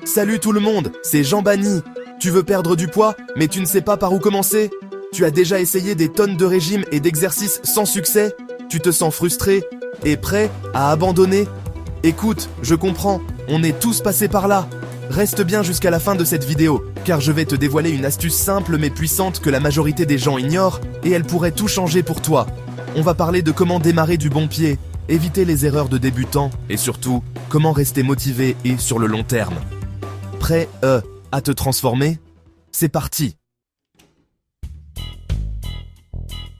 Salut tout le monde, c'est Jean Bani. Tu veux perdre du poids, mais tu ne sais pas par où commencer? Tu as déjà essayé des tonnes de régimes et d'exercices sans succès? Tu te sens frustré et prêt à abandonner? Écoute, je comprends, on est tous passés par là. Reste bien jusqu'à la fin de cette vidéo, car je vais te dévoiler une astuce simple mais puissante que la majorité des gens ignorent, et elle pourrait tout changer pour toi. On va parler de comment démarrer du bon pied, éviter les erreurs de débutants, et surtout, comment rester motivé et sur le long terme. Prêt, à te transformer? C'est parti!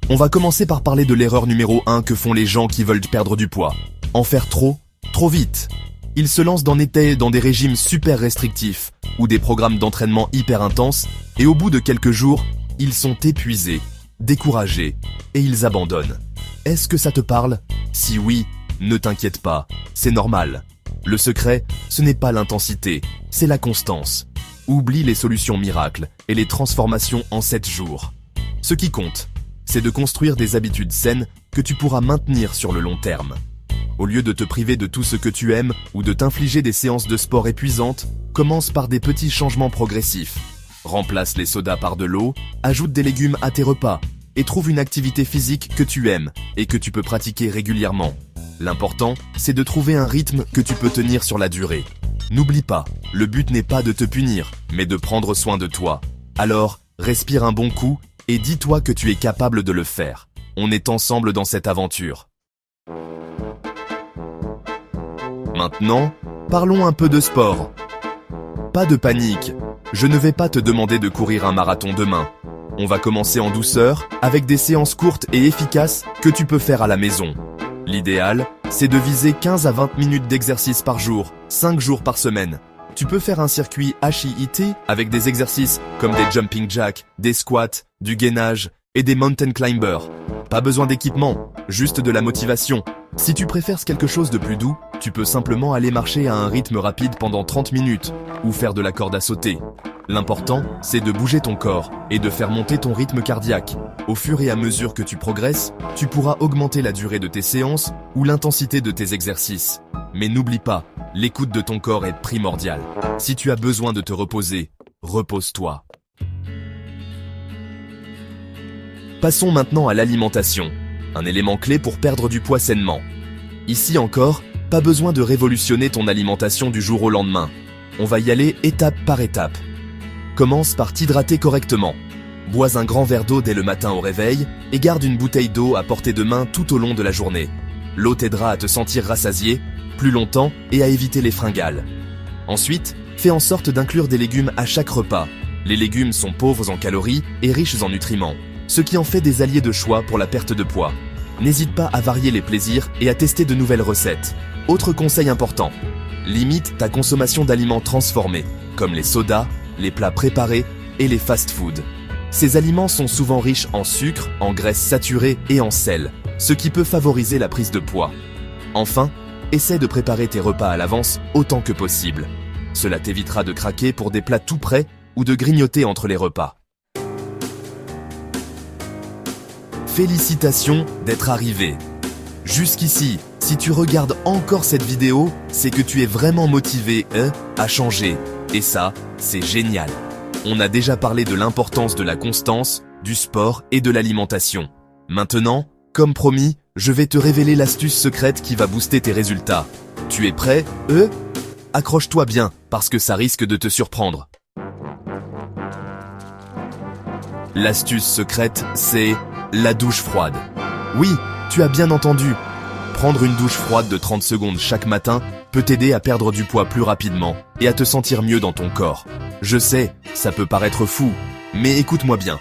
On va commencer par parler de l'erreur numéro 1 que font les gens qui veulent perdre du poids. En faire trop vite. Ils se lancent dans des régimes super restrictifs ou des programmes d'entraînement hyper intenses et au bout de quelques jours, ils sont épuisés, découragés et ils abandonnent. Est-ce que ça te parle? Si oui, ne t'inquiète pas, c'est normal. Le secret, ce n'est pas l'intensité, c'est la constance. Oublie les solutions miracles et les transformations en 7 jours. Ce qui compte, c'est de construire des habitudes saines que tu pourras maintenir sur le long terme. Au lieu de te priver de tout ce que tu aimes ou de t'infliger des séances de sport épuisantes, commence par des petits changements progressifs. Remplace les sodas par de l'eau, ajoute des légumes à tes repas et trouve une activité physique que tu aimes et que tu peux pratiquer régulièrement. L'important, c'est de trouver un rythme que tu peux tenir sur la durée. N'oublie pas, le but n'est pas de te punir, mais de prendre soin de toi. Alors, respire un bon coup et dis-toi que tu es capable de le faire. On est ensemble dans cette aventure. Maintenant, parlons un peu de sport. Pas de panique, je ne vais pas te demander de courir un marathon demain. On va commencer en douceur, avec des séances courtes et efficaces que tu peux faire à la maison. L'idéal, c'est de viser 15 à 20 minutes d'exercice par jour, 5 jours par semaine. Tu peux faire un circuit HIIT avec des exercices comme des jumping jacks, des squats, du gainage et des mountain climbers. Pas besoin d'équipement, juste de la motivation. Si tu préfères quelque chose de plus doux, tu peux simplement aller marcher à un rythme rapide pendant 30 minutes ou faire de la corde à sauter. L'important, c'est de bouger ton corps et de faire monter ton rythme cardiaque. Au fur et à mesure que tu progresses, tu pourras augmenter la durée de tes séances ou l'intensité de tes exercices. Mais n'oublie pas, l'écoute de ton corps est primordiale. Si tu as besoin de te reposer, repose-toi. Passons maintenant à l'alimentation, un élément clé pour perdre du poids sainement. Ici encore, pas besoin de révolutionner ton alimentation du jour au lendemain. On va y aller étape par étape. Commence par t'hydrater correctement. Bois un grand verre d'eau dès le matin au réveil et garde une bouteille d'eau à portée de main tout au long de la journée. L'eau t'aidera à te sentir rassasié plus longtemps et à éviter les fringales. Ensuite, fais en sorte d'inclure des légumes à chaque repas. Les légumes sont pauvres en calories et riches en nutriments, ce qui en fait des alliés de choix pour la perte de poids. N'hésite pas à varier les plaisirs et à tester de nouvelles recettes. Autre conseil important, limite ta consommation d'aliments transformés, comme les sodas, les plats préparés et les fast-foods. Ces aliments sont souvent riches en sucre, en graisses saturées et en sel, ce qui peut favoriser la prise de poids. Enfin, essaie de préparer tes repas à l'avance autant que possible. Cela t'évitera de craquer pour des plats tout prêts ou de grignoter entre les repas. Félicitations d'être arrivé. Jusqu'ici, si tu regardes encore cette vidéo, c'est que tu es vraiment motivé à changer. Et ça, c'est génial. On a déjà parlé de l'importance de la constance, du sport et de l'alimentation. Maintenant, comme promis, je vais te révéler l'astuce secrète qui va booster tes résultats. Tu es prêt, Accroche-toi bien, parce que ça risque de te surprendre. L'astuce secrète, c'est la douche froide. Oui, tu as bien entendu. Prendre une douche froide de 30 secondes chaque matin peut t'aider à perdre du poids plus rapidement et à te sentir mieux dans ton corps. Je sais, ça peut paraître fou, mais écoute-moi bien.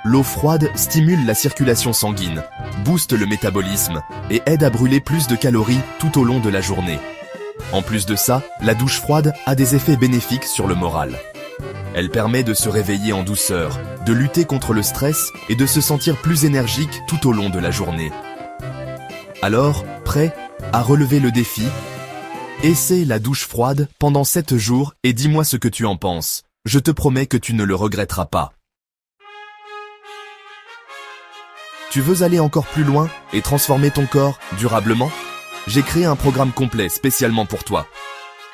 L'eau froide stimule la circulation sanguine, booste le métabolisme et aide à brûler plus de calories tout au long de la journée. En plus de ça, la douche froide a des effets bénéfiques sur le moral. Elle permet de se réveiller en douceur, de lutter contre le stress et de se sentir plus énergique tout au long de la journée. Alors, prêt à relever le défi? Essaie la douche froide pendant 7 jours et dis-moi ce que tu en penses. Je te promets que tu ne le regretteras pas. Tu veux aller encore plus loin et transformer ton corps durablement? J'ai créé un programme complet spécialement pour toi.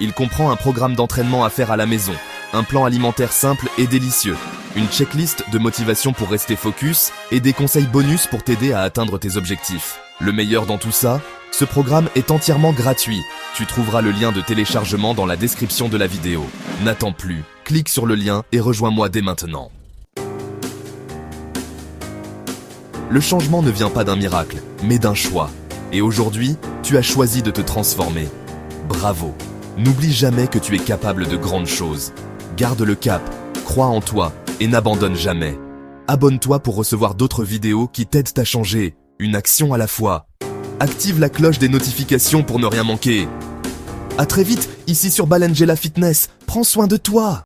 Il comprend un programme d'entraînement à faire à la maison, un plan alimentaire simple et délicieux, une checklist de motivation pour rester focus et des conseils bonus pour t'aider à atteindre tes objectifs. Le meilleur dans tout ça, ce programme est entièrement gratuit. Tu trouveras le lien de téléchargement dans la description de la vidéo. N'attends plus, clique sur le lien et rejoins-moi dès maintenant. Le changement ne vient pas d'un miracle, mais d'un choix. Et aujourd'hui, tu as choisi de te transformer. Bravo! N'oublie jamais que tu es capable de grandes choses. Garde le cap, crois en toi et n'abandonne jamais. Abonne-toi pour recevoir d'autres vidéos qui t'aident à changer, une action à la fois. Active la cloche des notifications pour ne rien manquer. À très vite, ici sur Balangela Fitness. Prends soin de toi!